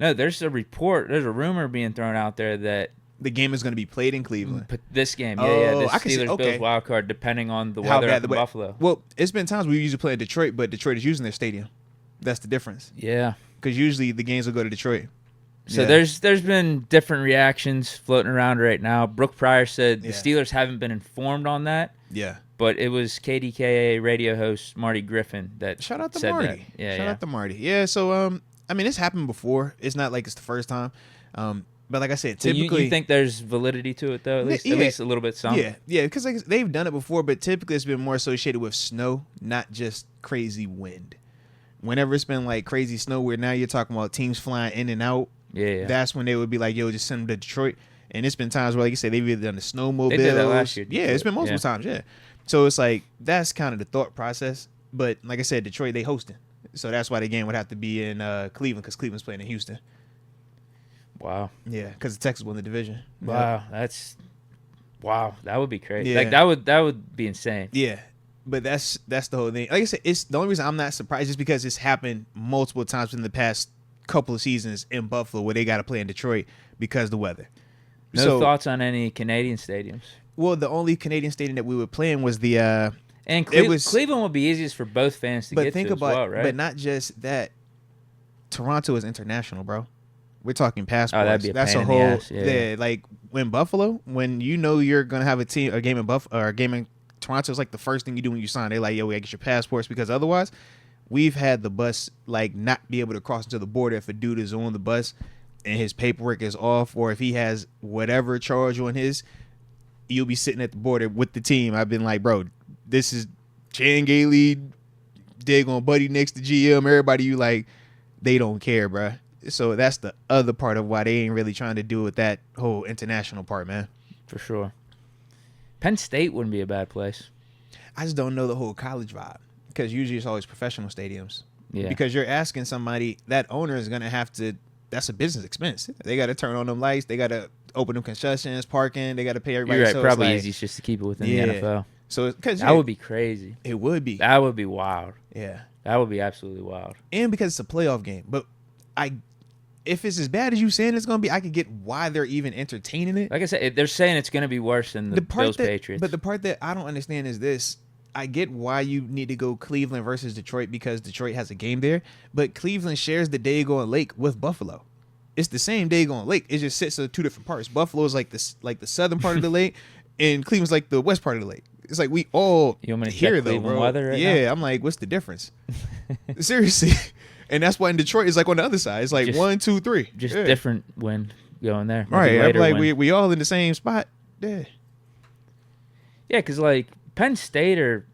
No, there's a rumor being thrown out there that The game is going to be played in Cleveland. this game, Oh, this I can see- Steelers okay. Bills wild card, depending on the How weather bad up the in way- Buffalo. Well, it's been times we usually play in Detroit, but Detroit is using their stadium. That's the difference. Yeah. Because usually the games will go to Detroit. So Yeah. there's been different reactions floating around right now. Brooke Pryor said the Yeah. Steelers haven't been informed on that, Yeah. but it was KDKA radio host Marty Griffin that Shout out to said Marty. that. Yeah, Shout out to Marty. Yeah. So I mean, it's happened before. It's not like it's the first time. But like I said, So typically you think there's validity to it though? At least Yeah. at least a little bit. Some. Yeah, because like, they've done it before, but typically it's been more associated with snow, not just crazy wind. Whenever it's been like crazy snow, where now you're talking about teams flying in and out, Yeah. that's when they would be like, "Yo, just send them to Detroit." And it's been times where, like you said, they've either done the snowmobiles. They did that last year, Yeah, it's been Detroit. multiple times. Yeah, so it's like that's kind of the thought process. But like I said, Detroit they hosting, so that's why the game would have to be in Cleveland because Cleveland's playing in Houston. Wow. Yeah, because Texas won the division. Wow. Wow. That would be crazy. Yeah. Like that would be insane. Yeah, but that's the whole thing. Like I said, it's the only reason I'm not surprised is because it's happened multiple times in the past couple of seasons in Buffalo where they got to play in Detroit because of the weather. No thoughts on any Canadian stadiums. Well, the only Canadian stadium that we were playing was the. And It was- Cleveland would be easiest for both fans to But get think to about, as well, right? but not just that. Toronto is international, bro. We're talking passports. Oh, that'd be a That's pain a in the whole. ass, yeah. Like when Buffalo, when you know you're gonna have a game in Buffalo or a game in Toronto, is like the first thing you do when you sign. They're like, "Yo, we gotta get your passports," because otherwise, we've had the bus like not be able to cross into the border if a dude is on the bus and his paperwork is off, or if he has whatever charge on his, you'll be sitting at the border with the team. I've been like, bro, this is Chan Gailey, dig on Buddy next to GM, everybody. You like, they don't care, bro. So that's the other part of why they ain't really trying to do with that whole international part, man. For sure. Penn State wouldn't be a bad place. I just don't know the whole college vibe because usually it's always professional stadiums. Yeah. Because you're asking somebody, that owner is going to have to, that's a business expense. They got to turn on them lights. They got to open them concessions, parking. They got to pay everybody. You're right. So it's Probably like, easiest just to keep it within Yeah. the NFL. So because That would be crazy. it would be. That would be wild. Yeah. That would be absolutely wild. And because it's a playoff game. But if it's as bad as you saying it's going to be, I could get why they're even entertaining it. Like I said, they're saying it's going to be worse than the Bills Patriots. But the part that I don't understand is this. I get why you need to go Cleveland versus Detroit because Detroit has a game there, but Cleveland shares the Daggone Lake with Buffalo. It's the same Daggone Lake. It just sits in two different parts. Buffalo is like the southern part of the lake, and Cleveland's like the west part of the lake. It's like we all You want me to here check though, Cleveland bro. weather right yeah, now? I'm like, what's the difference? Seriously, and that's why in Detroit it's like on the other side. It's like Just- 1, 2, 3. Just Yeah. different wind going there. Maybe Right, I'm later like wind. we all in the same spot. Yeah. Yeah, because like Penn State or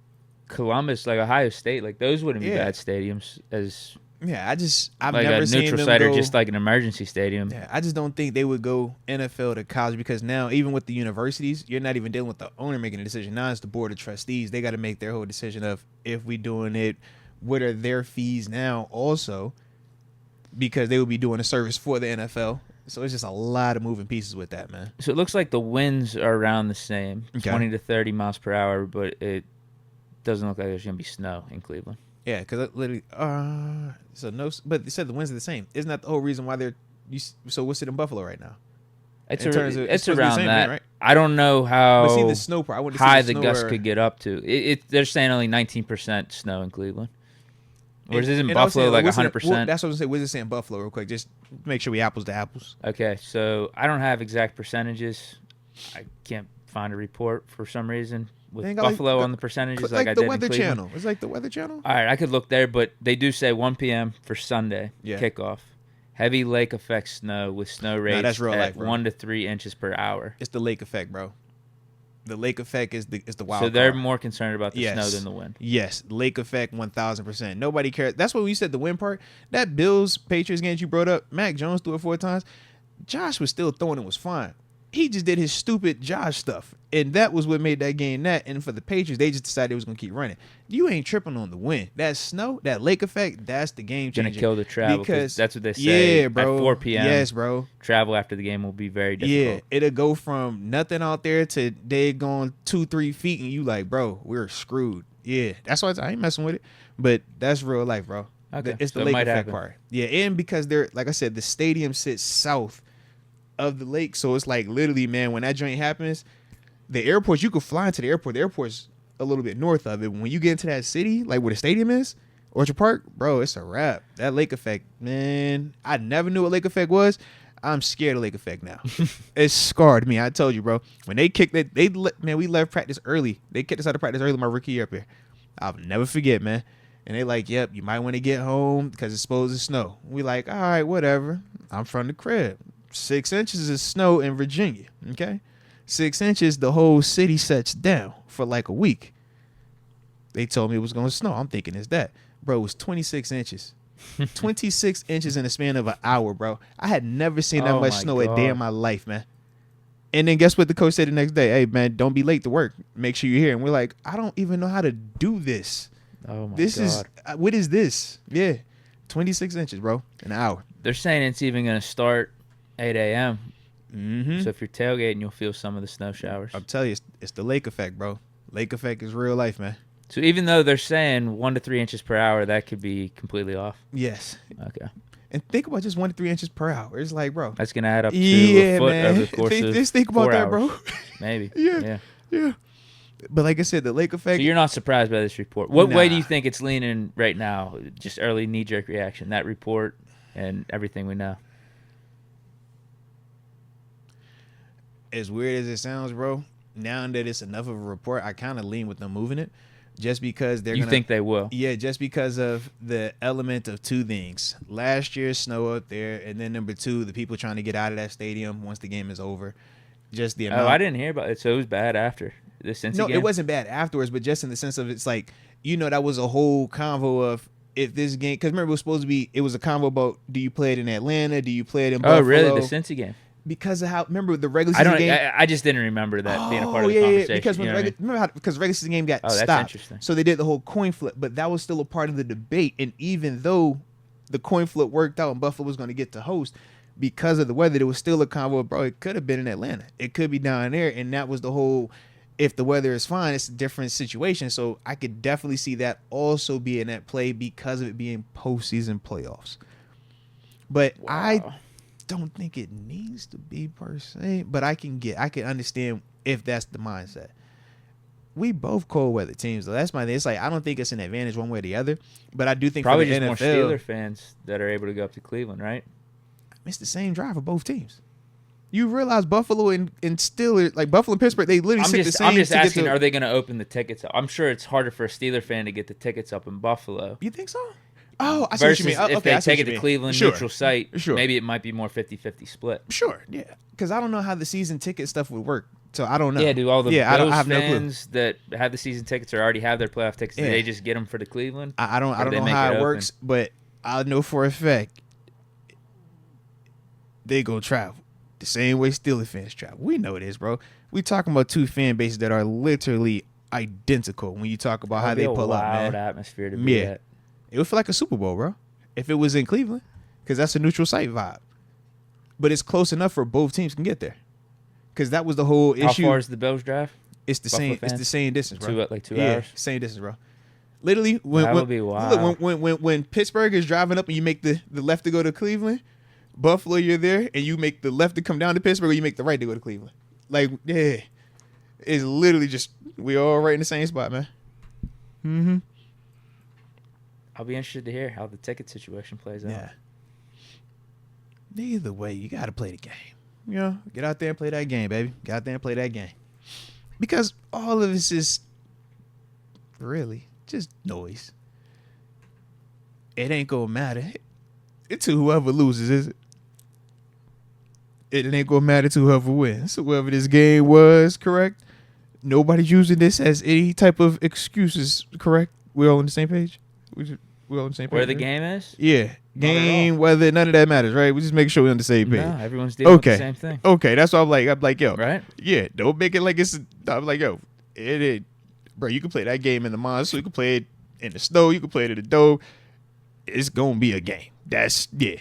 Columbus, like Ohio State, like those wouldn't be Yeah. bad stadiums as Yeah, I've like never a seen neutral them site go, or just like an emergency stadium. Yeah, I just don't think they would go NFL to college because now, even with the universities, you're not even dealing with the owner making a decision. Now it's the board of trustees. They got to make their whole decision of if we doing it, what are their fees now also, because they would be doing a service for the NFL. So it's just a lot of moving pieces with that, man. So it looks like the winds are around the same, Okay. 20 to 30 miles per hour, but it doesn't look like there's going to be snow in Cleveland. Yeah, because literally, so no, but they said the winds are the same. Isn't that the whole reason why so what's it in Buffalo right now? It's In terms of- it's it's supposed to be the around same that. thing, right? I don't know how But see the snow part. I want to high see the snow gusts or- could get up to. They're saying only 19% snow in Cleveland. Whereas in And I was Buffalo saying, like what's it- 100%. well, that's what I was saying. What's it saying Buffalo real quick? Just make sure we apples to apples. Okay, so I don't have exact percentages. I can't find a report for some reason with They ain't got, like, Buffalo on the percentages like I the did in Weather Cleveland. Channel. It's like the Weather Channel. All right, I could look there, but they do say 1 p.m. for Sunday Yeah. kickoff. Heavy lake effect snow with snow rates that's real at life, bro. 1 to 3 inches per hour. It's the lake effect, bro. The lake effect is the wild So they're card. more concerned about the Yes. snow than the wind. Yes, lake effect 1,000%. Nobody cares. That's what we said. The win part. That Bills Patriots game that you brought up. Mac Jones threw it 4 times. Josh was still throwing and was fine. He just did his stupid Josh stuff, and that was what made that game that. And for the Patriots, they just decided they was gonna keep running. You ain't tripping on the win. That snow, that lake effect, that's the game changer. Gonna kill the travel because that's what they say. Yeah, bro. At 4 p.m. Yes, bro. Travel after the game will be very Yeah, difficult. it'll go from nothing out there to they going 2-3 feet, and you like, bro, we're screwed. Yeah, that's why I ain't messing with it. But that's real life, bro. Okay, It's the so it lake might effect happen. part. Yeah, and because they're like I said, the stadium sits south of the lake, so it's like literally, man, when that joint happens, the airports you could fly into the airport. The airport's a little bit north of it. When you get into that city, like where the stadium is, Orchard Park, bro, it's a wrap. That lake effect, man. I never knew what lake effect was. I'm scared of lake effect now. It scarred me. I told you, bro. When they kicked it, man, we left practice early. They kicked us out of practice early my rookie year up here. I'll never forget, man. And they like, yep, you might want to get home because it's supposed to snow. We like, all right, whatever. I'm from the crib. 6 inches of snow in Virginia. Okay, 6 inches, the whole city shuts down for like a week. They told me it was gonna snow. I'm thinking it's that, bro. It was 26 inches. 26 inches in the span of an hour, bro. I had never seen that Oh much my snow a day in God. my life, man. And then guess what the coach said the next day? Hey, man, don't be late to work. Make sure you're here. And we're like, I don't even know how to do this. Oh my This God. is what is this? Yeah, 26 inches, bro, in an hour. They're saying it's even going to start 8 a.m. Mm-hmm. So if you're tailgating, you'll feel some of the snow showers. I'll tell you, it's the lake effect, bro. Lake effect is real life, man. So even though they're saying 1 to 3 inches per hour, that could be completely off. Yes. Okay. And think about just 1 to 3 inches per hour. It's like, bro. That's going to add up to Yeah, a foot man. over the course of Just think about 4 that, hours. bro. Maybe. Yeah. Yeah. But like I said, the lake So effect. you're not surprised by this report. What way do Nah. you think it's leaning right now? Just early knee-jerk reaction, that report and everything we know. As weird as it sounds, bro, now that it's enough of a report, I kind of lean with them moving it. Just because they're You gonna, think they will? yeah, just because of the element of two things. Last year's snow up there, and then number two, the people trying to get out of that stadium once the game is over. Just the amount. Oh, I didn't hear about it. So it was bad after the Cincy No, game? it wasn't bad afterwards, but just in the sense of it's like, that was a whole convo of if this game, because remember it was supposed to be, it was a convo about do you play it in Atlanta, do you play it in Buffalo? Oh, really? The Cincy game? Because of how, remember the regular I season don't. game? I just didn't remember that being a part of the conversation. Because when you know what I mean? remember how because regular season game got Oh, that's stopped, interesting. so they did the whole coin flip, but that was still a part of the debate. And even though the coin flip worked out and Buffalo was going to get to host, because of the weather, there was still a convo. Bro, it could have been in Atlanta, it could be down there, and that was the whole. If the weather is fine, it's a different situation. So I could definitely see that also being at play because of it being postseason playoffs. But I Wow. don't think it needs to be per se, but I can understand if that's the mindset. We both cold weather teams, though. That's my thing. It's like I don't think it's an advantage one way or the other, but I do think Probably for the just NFL, more Steeler fans that are able to go up to Cleveland, right? it's the same drive for both teams. You realize Buffalo and Steelers, like Buffalo and Pittsburgh, they literally sit the same. I'm just to get asking, to- are they going to open the tickets up? I'm sure it's harder for a Steeler fan to get the tickets up in Buffalo. You think so? Oh, I see what Versus you mean. if Okay, they I see take what it you to mean. Cleveland, Sure. neutral site, Sure. maybe it might be more 50-50 split. Sure, yeah. Because I don't know how the season ticket stuff would work, so I don't know. Yeah, do all the I Bills have no clue. fans that have the season tickets or already have their playoff tickets, do Yeah. they just get them for the Cleveland? I don't Or do they know make how it it open? works, but I know for a fact they go travel the same way Steelers fans travel. We know this, bro. We talking about two fan bases that are literally identical when you talk about how That'd be they pull a up, wild man. atmosphere to be Yeah. at. It would feel like a Super Bowl, bro, if it was in Cleveland, because that's a neutral site vibe. But it's close enough for both teams can get there, because that was the whole How issue. far is the Bills drive? It's the Buffalo same. It's fans? the same distance, bro. Like 2 yeah, hours? same distance, bro. Literally, That would be wild. when Pittsburgh is driving up and you make the left to go to Cleveland, Buffalo, you're there, and you make the left to come down to Pittsburgh, or you make the right to go to Cleveland. Like, yeah, it's literally just we all right in the same spot, man. Mm-hmm. I'll be interested to hear how the ticket situation plays out. Yeah. Either way, you got to play the game. You know, get out there and play that game, baby. Get out there and play that game. Because all of this is really just noise. It ain't going to matter to whoever loses, is it? It ain't going to matter to whoever wins. Whoever this game was, correct? Nobody's using this as any type of excuses, correct? We're all on the same page? We're all on the same page. Where the right? game is? Yeah. Game, weather, none of that matters, right? We just make sure we're on the same page. No, everyone's dealing with the same thing. Okay, that's what I'm like, yo. Right? Yeah, don't make it like it's, I'm like, yo, bro, you can play that game in the monsoon, you can play it in the snow, you can play it in the dome. It's going to be a game. Yeah.